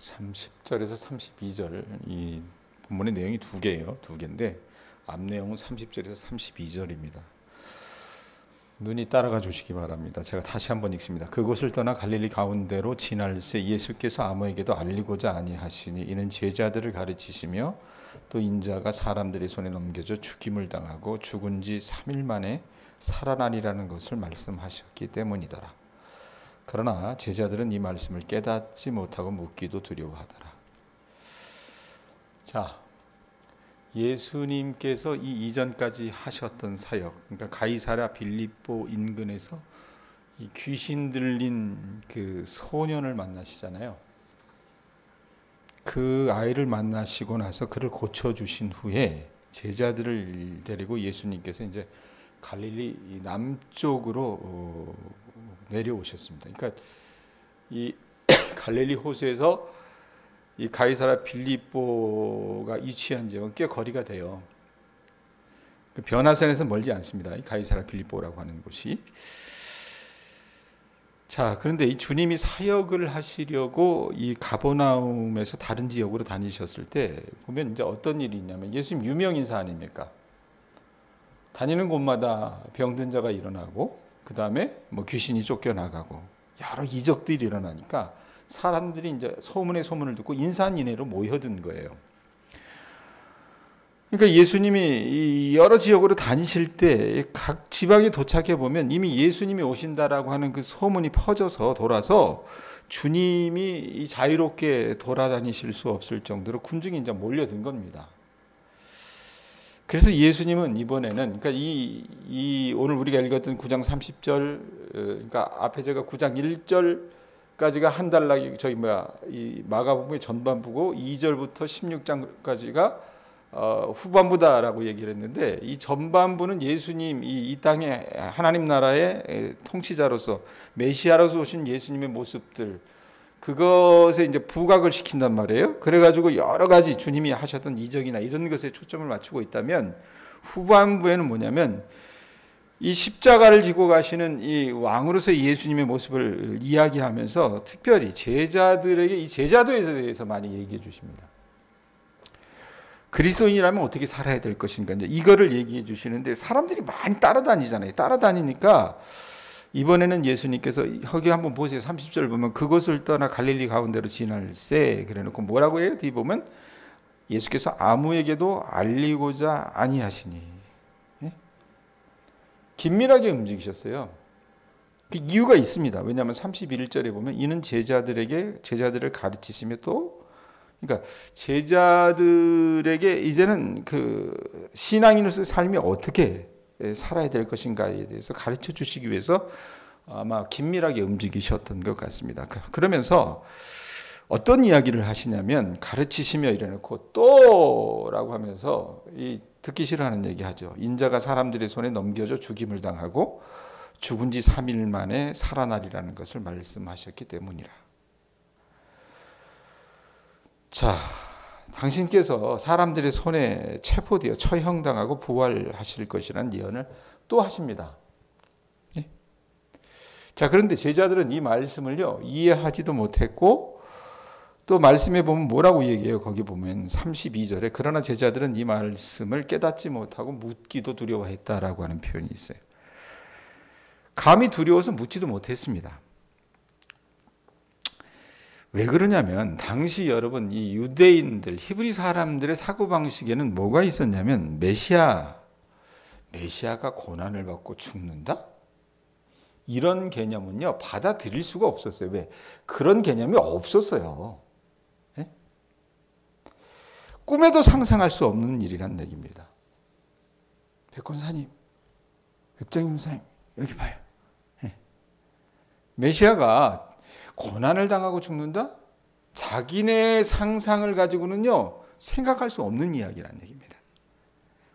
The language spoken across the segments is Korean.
30절에서 32절, 이 본문의 내용이 두 개예요. 두 개인데 앞 내용은 30절에서 32절입니다. 눈이 따라가 주시기 바랍니다. 제가 다시 한번 읽습니다. 그곳을 떠나 갈릴리 가운데로 지날새 예수께서 아무에게도 알리고자 아니하시니 이는 제자들을 가르치시며 또 인자가 사람들의 손에 넘겨져 죽임을 당하고 죽은 지 3일 만에 살아나리라는 것을 말씀하셨기 때문이더라. 그러나 제자들은 이 말씀을 깨닫지 못하고 묻기도 두려워하더라. 자, 예수님께서 이 이전까지 하셨던 사역, 그러니까 가이사랴 빌립보 인근에서 이 귀신 들린 그 소년을 만나시잖아요. 그 아이를 만나시고 나서 그를 고쳐주신 후에 제자들을 데리고 예수님께서 이제 갈릴리 남쪽으로 내려오셨습니다. 그러니까 이 갈릴리 호수에서 이 가이사랴 빌립보가 위치한 지역은 꽤 거리가 돼요. 변화산에서 멀지 않습니다. 이 가이사랴 빌립보라고 하는 곳이. 자, 그런데 이 주님이 사역을 하시려고 이 가버나움에서 다른 지역으로 다니셨을 때 보면 이제 어떤 일이 있냐면 예수님 유명 인사 아닙니까? 다니는 곳마다 병든 자가 일어나고 그 다음에 뭐 귀신이 쫓겨나가고 여러 이적들이 일어나니까 사람들이 이제 소문을 듣고 인산인해로 모여든 거예요. 그러니까 예수님이 여러 지역으로 다니실 때 각 지방에 도착해 보면 이미 예수님이 오신다라고 하는 그 소문이 퍼져서 돌아서 주님이 자유롭게 돌아다니실 수 없을 정도로 군중이 이제 몰려든 겁니다. 그래서 예수님은 이번에는 그러니까 이 오늘 우리가 읽었던 9장 30절, 그러니까 앞에 제가 9장 1절까지가 한 달락이 이 마가복음의 전반부고 2절부터 16장까지가 후반부다라고 얘기를 했는데 이 전반부는 예수님 이 땅에 하나님 나라의 통치자로서 메시아로서 오신 예수님의 모습들, 그것에 이제 부각을 시킨단 말이에요. 그래가지고 여러 가지 주님이 하셨던 이적이나 이런 것에 초점을 맞추고 있다면 후반부에는 뭐냐면 이 십자가를 지고 가시는 이 왕으로서의 예수님의 모습을 이야기하면서 특별히 제자들에게 이 제자도에 대해서 많이 얘기해 주십니다. 그리스도인이라면 어떻게 살아야 될 것인가, 이거를 얘기해 주시는데 사람들이 많이 따라다니잖아요. 따라다니니까 이번에는 예수님께서 여기 한번 보세요. 30절 보면 그곳을 떠나 갈릴리 가운데로 지날새 그래놓고 뭐라고 해요? 뒤 보면 예수께서 아무에게도 알리고자 아니하시니, 예? 긴밀하게 움직이셨어요. 그 이유가 있습니다. 왜냐하면 31절에 보면 이는 제자들을 가르치시며 또 그러니까 제자들에게 이제는 그 신앙인으로서의 삶이 어떻게 살아야 될 것인가에 대해서 가르쳐 주시기 위해서 아마 긴밀하게 움직이셨던 것 같습니다. 그러면서 어떤 이야기를 하시냐면 가르치시며 이래놓고 또라고 하면서 이 듣기 싫어하는 얘기하죠. 인자가 사람들의 손에 넘겨져 죽임을 당하고 죽은 지 3일 만에 살아나리라는 것을 말씀하셨기 때문이라. 자, 당신께서 사람들의 손에 체포되어 처형당하고 부활하실 것이라는 예언을 또 하십니다. 예? 자, 그런데 제자들은 이 말씀을요 이해하지도 못했고 또 말씀에 보면 뭐라고 얘기해요? 거기 보면 32절에 그러나 제자들은 이 말씀을 깨닫지 못하고 묻기도 두려워했다라고 하는 표현이 있어요. 감히 두려워서 묻지도 못했습니다. 왜 그러냐면 당시 여러분 이 유대인들 히브리 사람들의 사고방식에는 뭐가 있었냐면 메시아가 고난을 받고 죽는다? 이런 개념은요 받아들일 수가 없었어요. 왜? 그런 개념이 없었어요. 예? 꿈에도 상상할 수 없는 일이란 얘기입니다. 백권사님, 백정임사님 여기 봐요. 예. 메시아가 고난을 당하고 죽는다? 자기네 상상을 가지고는요 생각할 수 없는 이야기라는 얘기입니다.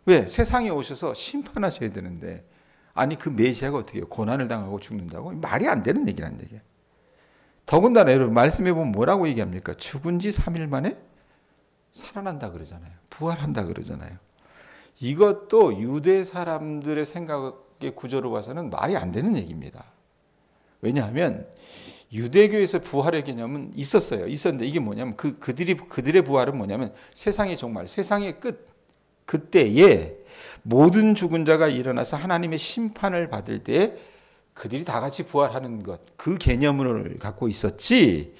왜? 세상에 오셔서 심판하셔야 되는데 아니 그 메시아가 어떻게 해요? 고난을 당하고 죽는다고? 말이 안 되는 얘기라는 얘기예요. 더군다나 여러분 말씀해 보면 뭐라고 얘기합니까? 죽은 지 3일 만에 살아난다 그러잖아요. 부활한다 그러잖아요. 이것도 유대 사람들의 생각의 구조로 봐서는 말이 안 되는 얘기입니다. 왜냐하면 유대교에서 부활의 개념은 있었어요. 있었는데 이게 뭐냐면 그들의 부활은 뭐냐면 세상의 종말, 세상의 끝, 그때에 모든 죽은 자가 일어나서 하나님의 심판을 받을 때 그들이 다 같이 부활하는 것, 그 개념을 갖고 있었지.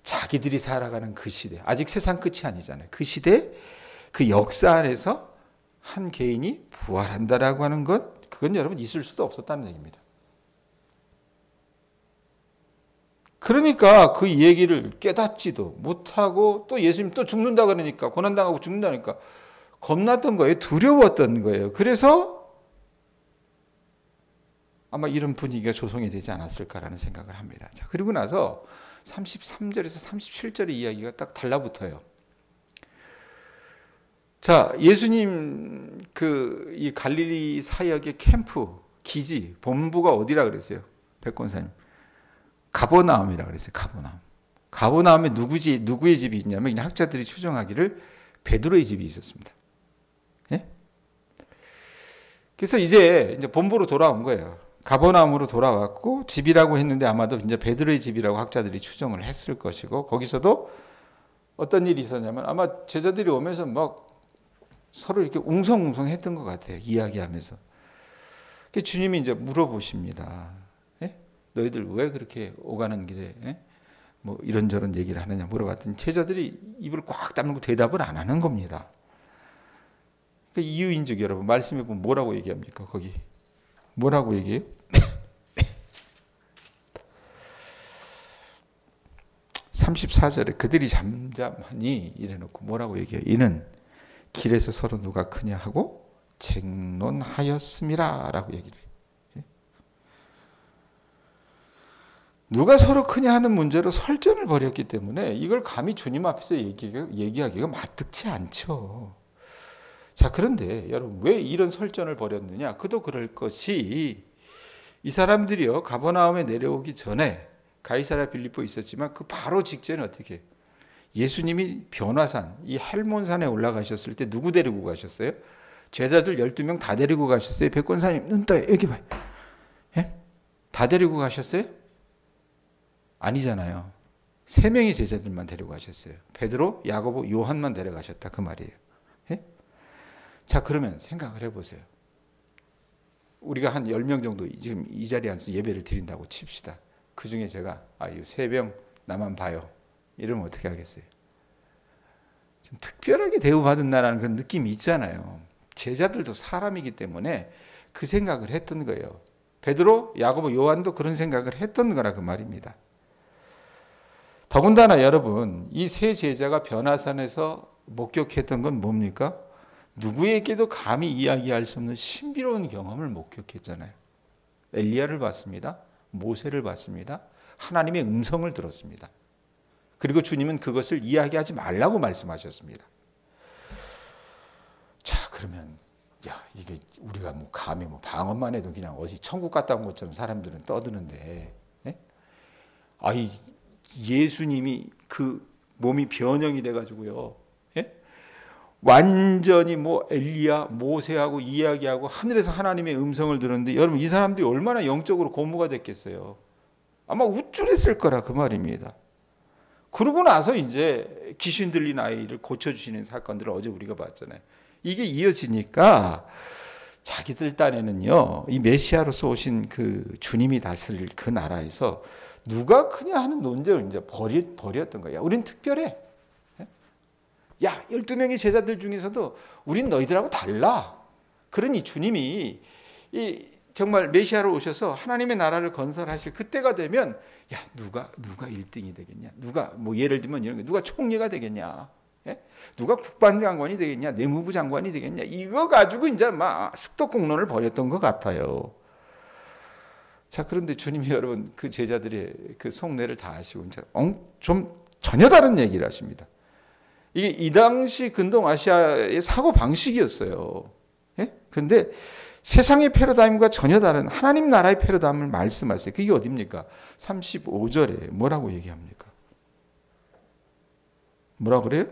자기들이 살아가는 그 시대, 아직 세상 끝이 아니잖아요. 그 시대, 그 역사 안에서 한 개인이 부활한다라고 하는 것, 그건 여러분 있을 수도 없었다는 얘기입니다. 그러니까 그 얘기를 깨닫지도 못하고 또 예수님 또 죽는다 그러니까, 고난당하고 죽는다니까 겁났던 거예요. 두려웠던 거예요. 그래서 아마 이런 분위기가 조성이 되지 않았을까라는 생각을 합니다. 자, 그리고 나서 33절에서 37절의 이야기가 딱 달라붙어요. 자, 예수님 이 갈릴리 사역의 캠프, 기지, 본부가 어디라 그랬어요? 백권사님. 가버나움이라 그랬어요. 가버나움. 가버나움에 누구의 집이 있냐면 학자들이 추정하기를 베드로의 집이 있었습니다. 예? 그래서 이제 본부로 돌아온 거예요. 가버나움으로 돌아왔고 집이라고 했는데 아마도 이제 베드로의 집이라고 학자들이 추정을 했을 것이고 거기서도 어떤 일이 있었냐면 아마 제자들이 오면서 막 서로 이렇게 웅성웅성했던 것 같아요. 이야기하면서. 주님이 이제 물어보십니다. 예? 너희들 왜 그렇게 오가는 길에 뭐 이런저런 얘기를 하느냐 물어봤더니 제자들이 입을 꽉 다물고 대답을 안 하는 겁니다. 그러니까 이유인즉 여러분 말씀해 보면 뭐라고 얘기합니까? 거기 뭐라고 얘기해요? 34절에 그들이 잠잠하니 이래놓고 뭐라고 얘기해요? 이는 길에서 서로 누가 크냐 하고 쟁론하였음이라 라고 얘기를 해요. 누가 서로 크냐 하는 문제로 설전을 벌였기 때문에 이걸 감히 주님 앞에서 얘기하기가 마뜩치 않죠. 자, 그런데 여러분 왜 이런 설전을 벌였느냐? 그도 그럴 것이 이 사람들이요 가버나움에 내려오기 전에 가이사랴 빌립보에 있었지만 그 바로 직전에 어떻게 해요? 예수님이 변화산 이 헬몬산에 올라가셨을 때 누구 데리고 가셨어요? 제자들 12명 다 데리고 가셨어요? 백권사님 눈 떠요. 여기 봐요. 예? 다 데리고 가셨어요? 아니잖아요. 3명의 제자들만 데리고 가셨어요. 베드로, 야고보, 요한만 데려가셨다 그 말이에요. 예? 자, 그러면 생각을 해보세요. 우리가 한 10명 정도 지금 이 자리에 앉아서 예배를 드린다고 칩시다. 그 중에 제가 이 3명 나만 봐요. 이러면 어떻게 하겠어요? 좀 특별하게 대우받는다라는 그런 느낌이 있잖아요. 제자들도 사람이기 때문에 그 생각을 했던 거예요. 베드로, 야고보, 요한도 그런 생각을 했던 거라 그 말입니다. 더군다나 여러분 이 세 제자가 변화산에서 목격했던 건 뭡니까? 누구에게도 감히 이야기할 수 없는 신비로운 경험을 목격했잖아요. 엘리야를 봤습니다. 모세를 봤습니다. 하나님의 음성을 들었습니다. 그리고 주님은 그것을 이야기하지 말라고 말씀하셨습니다. 자, 그러면 이게 우리가 뭐 감히 뭐 방언만 해도 그냥 어디 천국 갔다 온 것처럼 사람들은 떠드는데, 예수님이 그 몸이 변형이 돼가지고요, 완전히 뭐 엘리야, 모세하고 이야기하고 하늘에서 하나님의 음성을 들었는데 여러분 이 사람들이 얼마나 영적으로 고무가 됐겠어요. 아마 우쭐했을 거라 그 말입니다. 그러고 나서 이제 귀신 들린 아이를 고쳐주시는 사건들을 어제 우리가 봤잖아요. 이게 이어지니까 자기들 딴에는요, 이 메시아로서 오신 그 주님이 다스릴 그 나라에서 누가 크냐 하는 논쟁을 이제 벌였던 거야. 우린 특별해. 야, 12명의 제자들 중에서도 우린 너희들하고 달라. 그러니 주님이 정말 메시아로 오셔서 하나님의 나라를 건설하실 그때가 되면 누가 1등이 되겠냐? 누가 뭐 예를 들면 이런 거 누가 총리가 되겠냐? 누가 국방장관이 되겠냐? 내무부 장관이 되겠냐? 이거 가지고 이제 막 숙덕공론을 벌였던 것 같아요. 자, 그런데 주님이 여러분 그 제자들의 그 속내를 다 아시고 이제 좀 전혀 다른 얘기를 하십니다. 이게 이 당시 근동 아시아의 사고 방식이었어요. 그런데 세상의 패러다임과 전혀 다른 하나님 나라의 패러다임을 말씀하세요. 그게 어디입니까? 35절에 뭐라고 얘기합니까? 뭐라고 그래요?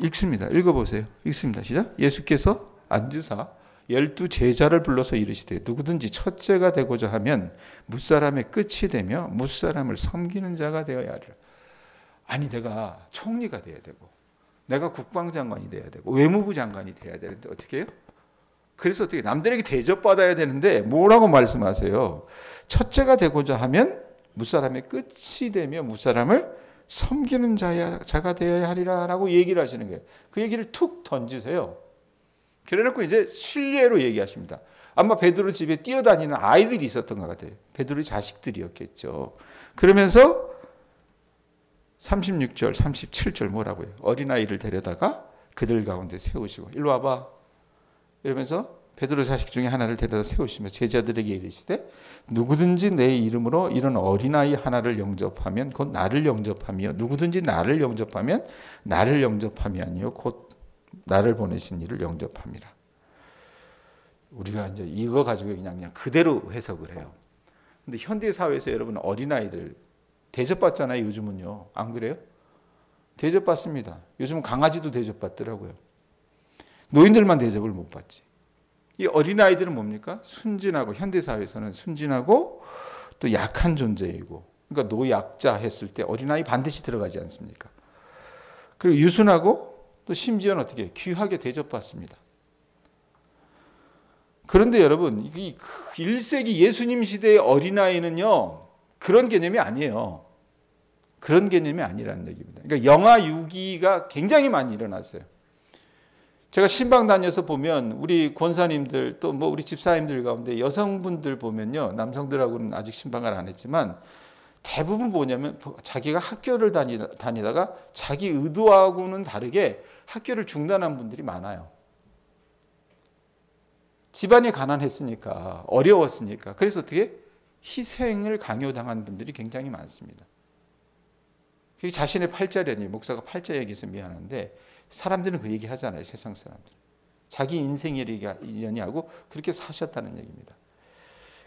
읽습니다. 읽어보세요. 읽습니다. 시작. 예수께서 앉으사 12 제자를 불러서 이르시되 누구든지 첫째가 되고자 하면 무사람의 끝이 되며 무사람을 섬기는 자가 되어야 하리라. 아니 내가 총리가 돼야 되고 내가 국방장관이 돼야 되고 외무부 장관이 돼야 되는데 어떻게 해요? 그래서 어떻게 남들에게 대접받아야 되는데 뭐라고 말씀하세요? 첫째가 되고자 하면 무사람의 끝이 되며 무사람을 섬기는 자가 되어야 하리라 라고 얘기를 하시는 거예요. 그 얘기를 툭 던지세요. 그래놓고 이제 실례로 얘기하십니다. 아마 베드로 집에 뛰어다니는 아이들이 있었던 것 같아요. 베드로의 자식들이었겠죠. 그러면서 36절, 37절 뭐라고요? 어린아이를 데려다가 그들 가운데 세우시고 일로 와봐. 이러면서 베드로 자식 중에 하나를 데려다 세우시며 제자들에게 이르시되 누구든지 내 이름으로 이런 어린아이 하나를 영접하면 곧 나를 영접하며 누구든지 나를 영접하면 나를 영접함이 아니요 곧 나를 보내신 이를 영접함이라. 우리가 이제 이거 가지고 그냥 그대로 해석을 해요. 근데 현대 사회에서 여러분 어린아이들 대접받잖아요. 요즘은요. 안 그래요? 대접받습니다. 요즘은 강아지도 대접받더라고요. 노인들만 대접을 못 받지. 이 어린아이들은 뭡니까? 순진하고 현대 사회에서는 순진하고 또 약한 존재이고 그러니까 노약자 했을 때 어린아이 반드시 들어가지 않습니까? 그리고 유순하고 또 심지어는 어떻게 귀하게 대접받습니다. 그런데 여러분 이 1세기 예수님 시대의 어린아이는요 그런 개념이 아니에요. 그런 개념이 아니라는 얘기입니다. 그러니까 영아 유기가 굉장히 많이 일어났어요. 제가 신방 다녀서 보면 우리 권사님들 또 뭐 우리 집사님들 가운데 여성분들 보면요 남성들하고는 아직 신방을 안 했지만 대부분 뭐냐면 자기가 학교를 다니다가 자기 의도하고는 다르게 학교를 중단한 분들이 많아요. 집안이 가난했으니까 어려웠으니까 그래서 어떻게 희생을 강요당한 분들이 굉장히 많습니다. 그게 자신의 팔자려니 목사가 팔자 얘기해서 미안한데 사람들은 그 얘기 하잖아요. 세상 사람들. 자기 인생이려니 하고 그렇게 사셨다는 얘기입니다.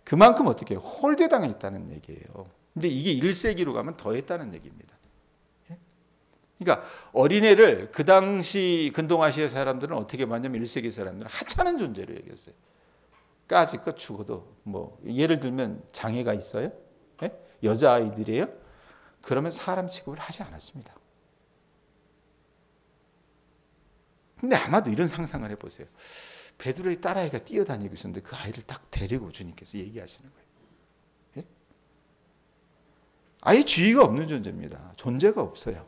그만큼 어떻게 홀대당했다는 얘기예요. 근데 이게 1세기로 가면 더 했다는 얘기입니다. 그러니까 어린애를 그 당시 근동아시아 사람들은 어떻게 봤냐면 1세기 사람들은 하찮은 존재로 여겼어요. 까짓것 죽어도 뭐 예를 들면 장애가 있어요? 여자아이들이에요? 그러면 사람 취급을 하지 않았습니다. 근데 아마도 이런 상상을 해보세요. 베드로의 딸아이가 뛰어다니고 있었는데 그 아이를 딱 데리고 주님께서 얘기하시는 거예요. 예? 아예 주의가 없는 존재입니다. 존재가 없어요.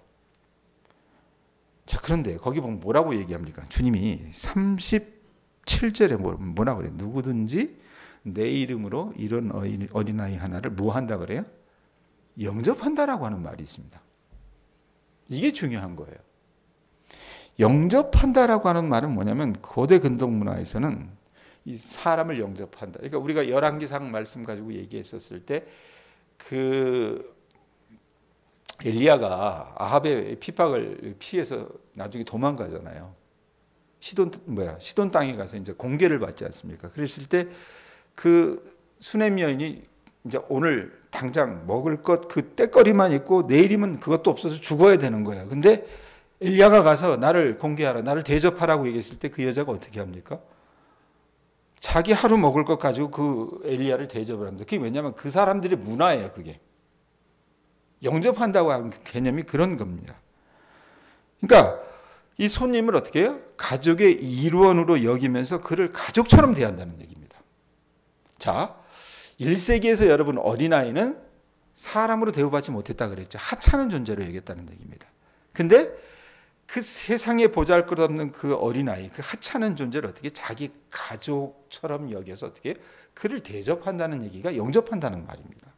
자, 그런데 거기 보면 뭐라고 얘기합니까? 주님이 37절에 뭐라고 그래요? 누구든지 내 이름으로 이런 어린아이 하나를 뭐 한다 그래요? 영접한다라고 하는 말이 있습니다. 이게 중요한 거예요. 영접한다라고 하는 말은 뭐냐면 고대 근동 문화에서는 이 사람을 영접한다. 그러니까 우리가 열왕기상 말씀 가지고 얘기했었을 때 그 엘리야가 아합의 핍박을 피해서 나중에 도망가잖아요. 시돈 땅에 가서 이제 공개를 받지 않습니까? 그랬을 때 그 수넴 여인이 이제 오늘 당장 먹을 것 그 때거리만 있고 내일이면 그것도 없어서 죽어야 되는 거예요. 근데 엘리야가 가서 나를 공개하라, 나를 대접하라고 얘기했을 때 그 여자가 어떻게 합니까? 자기 하루 먹을 것 가지고 그 엘리야를 대접을 합니다. 그게 왜냐하면 그 사람들의 문화예요. 그게 영접한다고 하는 개념이 그런 겁니다. 그러니까 이 손님을 어떻게 해요? 가족의 일원으로 여기면서 그를 가족처럼 대한다는 얘기입니다. 자, 1세기에서 여러분 어린아이는 사람으로 대우받지 못했다 그랬죠. 하찮은 존재로 여겼다는 얘기입니다. 근데 그 세상에 보잘것없는 그 어린아이, 그 하찮은 존재를 어떻게 자기 가족처럼 여겨서 어떻게 그를 대접한다는 얘기가 영접한다는 말입니다.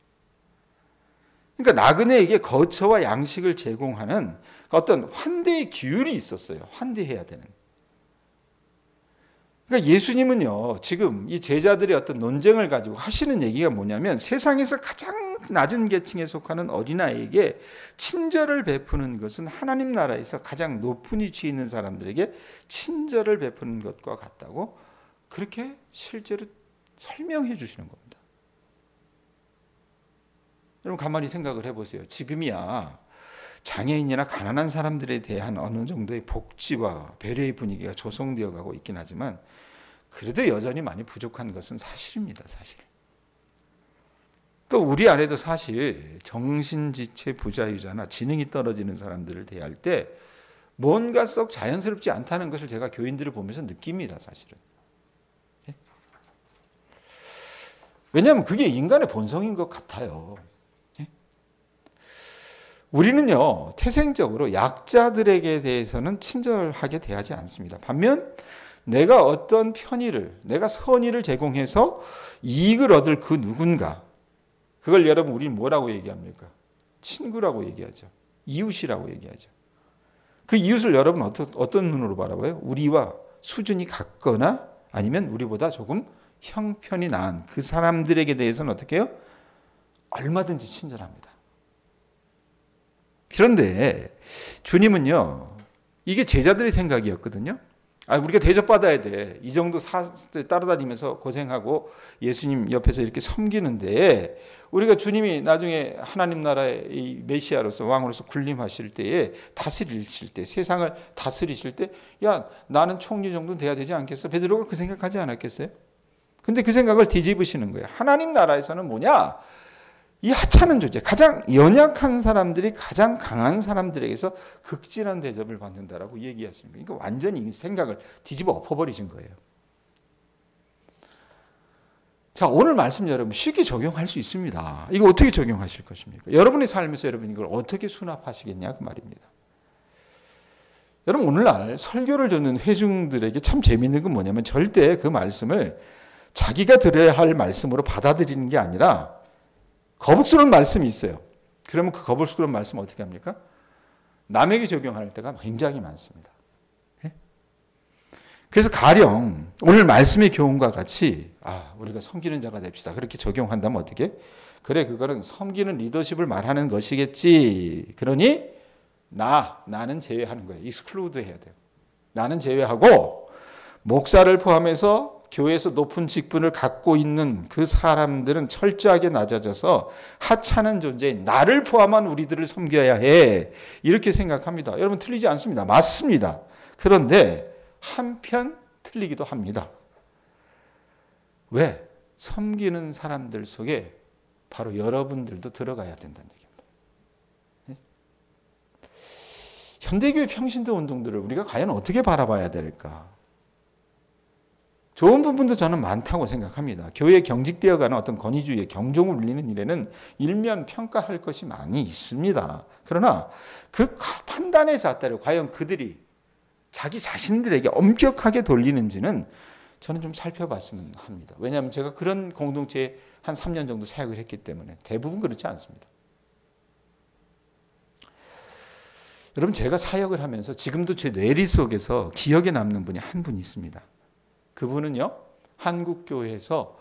그러니까 나그네에게 거처와 양식을 제공하는 어떤 환대의 기율이 있었어요. 환대해야 되는. 그러니까 예수님은요, 지금 이 제자들의 어떤 논쟁을 가지고 하시는 얘기가 뭐냐면 세상에서 가장 낮은 계층에 속하는 어린아이에게 친절을 베푸는 것은 하나님 나라에서 가장 높은 위치에 있는 사람들에게 친절을 베푸는 것과 같다고 그렇게 실제로 설명해 주시는 겁니다. 여러분 가만히 생각을 해보세요. 지금이야 장애인이나 가난한 사람들에 대한 어느 정도의 복지와 배려의 분위기가 조성되어 가고 있긴 하지만 그래도 여전히 많이 부족한 것은 사실입니다. 사실. 또 우리 안에도 사실 정신지체 부자유자나 지능이 떨어지는 사람들을 대할 때 뭔가 썩 자연스럽지 않다는 것을 제가 교인들을 보면서 느낍니다. 사실은. 왜냐하면 그게 인간의 본성인 것 같아요. 우리는요, 태생적으로 약자들에게 대해서는 친절하게 대하지 않습니다. 반면 내가 어떤 편의를, 내가 선의를 제공해서 이익을 얻을 그 누군가, 그걸 여러분 우리는 뭐라고 얘기합니까? 친구라고 얘기하죠. 이웃이라고 얘기하죠. 그 이웃을 여러분 어떤 눈으로 바라봐요? 우리와 수준이 같거나 아니면 우리보다 조금 형편이 나은 그 사람들에게 대해서는 어떻게 해요? 얼마든지 친절합니다. 그런데 주님은요, 이게 제자들의 생각이었거든요. 우리가 대접받아야 돼. 이 정도 따라다니면서 고생하고 예수님 옆에서 이렇게 섬기는데 우리가 주님이 나중에 하나님 나라의 이 메시아로서 왕으로서 군림하실 때에 다스리실 때, 세상을 다스리실 때, 야, 나는 총리 정도는 돼야 되지 않겠어? 베드로가 그 생각하지 않았겠어요? 근데 그 생각을 뒤집으시는 거예요. 하나님 나라에서는 뭐냐? 이 하찮은 존재, 가장 연약한 사람들이 가장 강한 사람들에게서 극진한 대접을 받는다라고 얘기하시는 거예요. 그러니까 완전히 생각을 뒤집어 엎어버리신 거예요. 자, 오늘 말씀 여러분 쉽게 적용할 수 있습니다. 이거 어떻게 적용하실 것입니까? 여러분의 삶에서 여러분 이걸 어떻게 수납하시겠냐 그 말입니다. 여러분 오늘날 설교를 듣는 회중들에게 참 재미있는 건 뭐냐면 절대 그 말씀을 자기가 들어야 할 말씀으로 받아들이는 게 아니라 거북스러운 말씀이 있어요. 그러면 그 거북스러운 말씀 어떻게 합니까? 남에게 적용할 때가 굉장히 많습니다. 그래서 가령 오늘 말씀의 교훈과 같이 우리가 섬기는 자가 됩시다. 그렇게 적용한다면 어떻게? 그래, 그거는 섬기는 리더십을 말하는 것이겠지. 그러니 나는 제외하는 거예요. 익스클루드 해야 돼요. 나는 제외하고 목사를 포함해서 교회에서 높은 직분을 갖고 있는 그 사람들은 철저하게 낮아져서 하찮은 존재인 나를 포함한 우리들을 섬겨야 해. 이렇게 생각합니다. 여러분 틀리지 않습니다. 맞습니다. 그런데 한편 틀리기도 합니다. 왜? 섬기는 사람들 속에 바로 여러분들도 들어가야 된다는 얘기입니다. 현대교회 평신도 운동들을 우리가 과연 어떻게 바라봐야 될까? 좋은 부분도 저는 많다고 생각합니다. 교회에 경직되어가는 어떤 권위주의의 경종을 울리는 일에는 일면 평가할 것이 많이 있습니다. 그러나 그 판단의 잣대를 과연 그들이 자기 자신들에게 엄격하게 돌리는지는 저는 좀 살펴봤으면 합니다. 왜냐하면 제가 그런 공동체에 한 3년 정도 사역을 했기 때문에 대부분 그렇지 않습니다. 여러분 제가 사역을 하면서 지금도 제 뇌리 속에서 기억에 남는 분이 한 분 있습니다. 그분은요, 한국 교회에서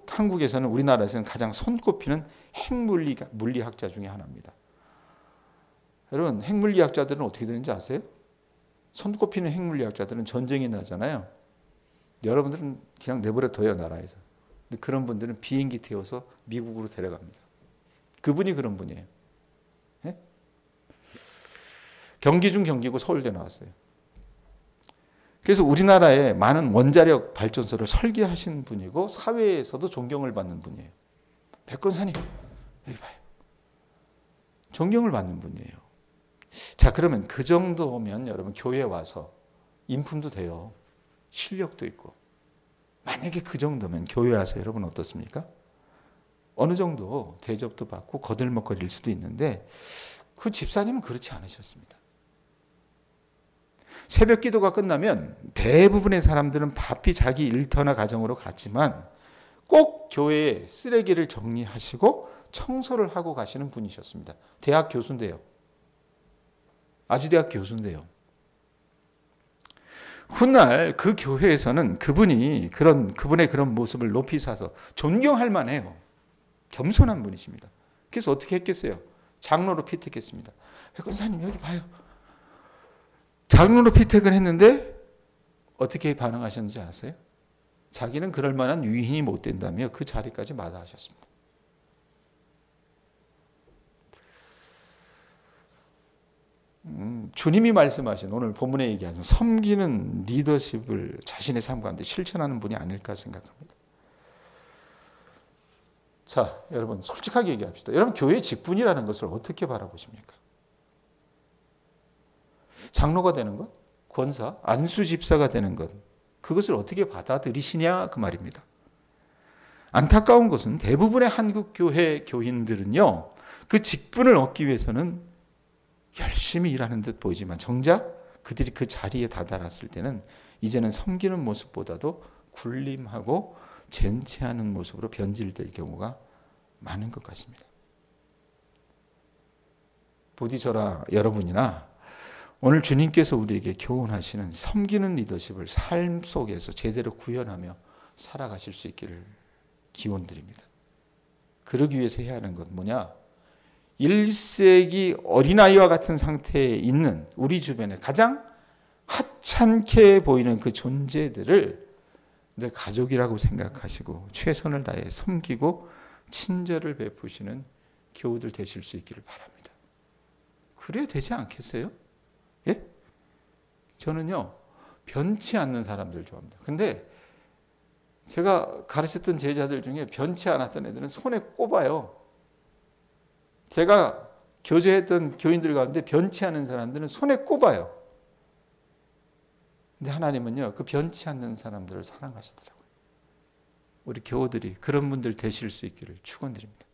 한국에서는 우리나라에서는 가장 손꼽히는 핵물리학자 중에 하나입니다. 여러분, 핵물리학자들은 어떻게 되는지 아세요? 손꼽히는 핵물리학자들은 전쟁이 나잖아요. 여러분들은 그냥 내버려둬요, 나라에서. 근데 그런 분들은 비행기 태워서 미국으로 데려갑니다. 그분이 그런 분이에요. 네? 경기 중 경기고 서울대 나왔어요. 그래서 우리나라에 많은 원자력 발전소를 설계하신 분이고 사회에서도 존경을 받는 분이에요. 백건사님, 여기 봐요. 존경을 받는 분이에요. 자, 그러면 그 정도면 여러분 교회에 와서 인품도 돼요. 실력도 있고. 만약에 그 정도면 교회에 와서 여러분 어떻습니까? 어느 정도 대접도 받고 거들먹거릴 수도 있는데 그 집사님은 그렇지 않으셨습니다. 새벽 기도가 끝나면 대부분의 사람들은 바삐 자기 일터나 가정으로 갔지만 꼭 교회에 쓰레기를 정리하시고 청소를 하고 가시는 분이셨습니다. 대학 교수인데요. 아주대학 교수인데요. 훗날 그 교회에서는 그분의 그런 모습을 높이 사서 존경할 만해요. 겸손한 분이십니다. 그래서 어떻게 했겠어요? 장로로 피택했습니다. 백건사님 여기 봐요. 장로로 피택을 했는데 어떻게 반응하셨는지 아세요? 자기는 그럴 만한 유인이 못 된다며 그 자리까지 마다하셨습니다. 주님이 말씀하신 오늘 본문에 얘기하신 섬기는 리더십을 자신의 삶 가운데 실천하는 분이 아닐까 생각합니다. 자, 여러분 솔직하게 얘기합시다. 여러분 교회 직분이라는 것을 어떻게 바라보십니까? 장로가 되는 것, 권사, 안수 집사가 되는 것, 그것을 어떻게 받아들이시냐 그 말입니다. 안타까운 것은 대부분의 한국 교회 교인들은요, 그 직분을 얻기 위해서는 열심히 일하는 듯 보이지만 정작 그들이 그 자리에 다다랐을 때는 이제는 섬기는 모습보다도 굴림하고 젠체하는 모습으로 변질될 경우가 많은 것 같습니다. 부디 저라 여러분이나 오늘 주님께서 우리에게 교훈하시는 섬기는 리더십을 삶 속에서 제대로 구현하며 살아가실 수 있기를 기원드립니다. 그러기 위해서 해야 하는 건 뭐냐? 1세기 어린아이와 같은 상태에 있는 우리 주변에 가장 하찮게 보이는 그 존재들을 내 가족이라고 생각하시고 최선을 다해 섬기고 친절을 베푸시는 교우들 되실 수 있기를 바랍니다. 그래야 되지 않겠어요? 예? 저는요, 변치 않는 사람들 좋아합니다. 근데 제가 가르쳤던 제자들 중에 변치 않았던 애들은 손에 꼽아요. 제가 교제했던 교인들 가운데 변치 않은 사람들은 손에 꼽아요. 근데 하나님은요, 그 변치 않는 사람들을 사랑하시더라고요. 우리 교우들이 그런 분들 되실 수 있기를 축원드립니다.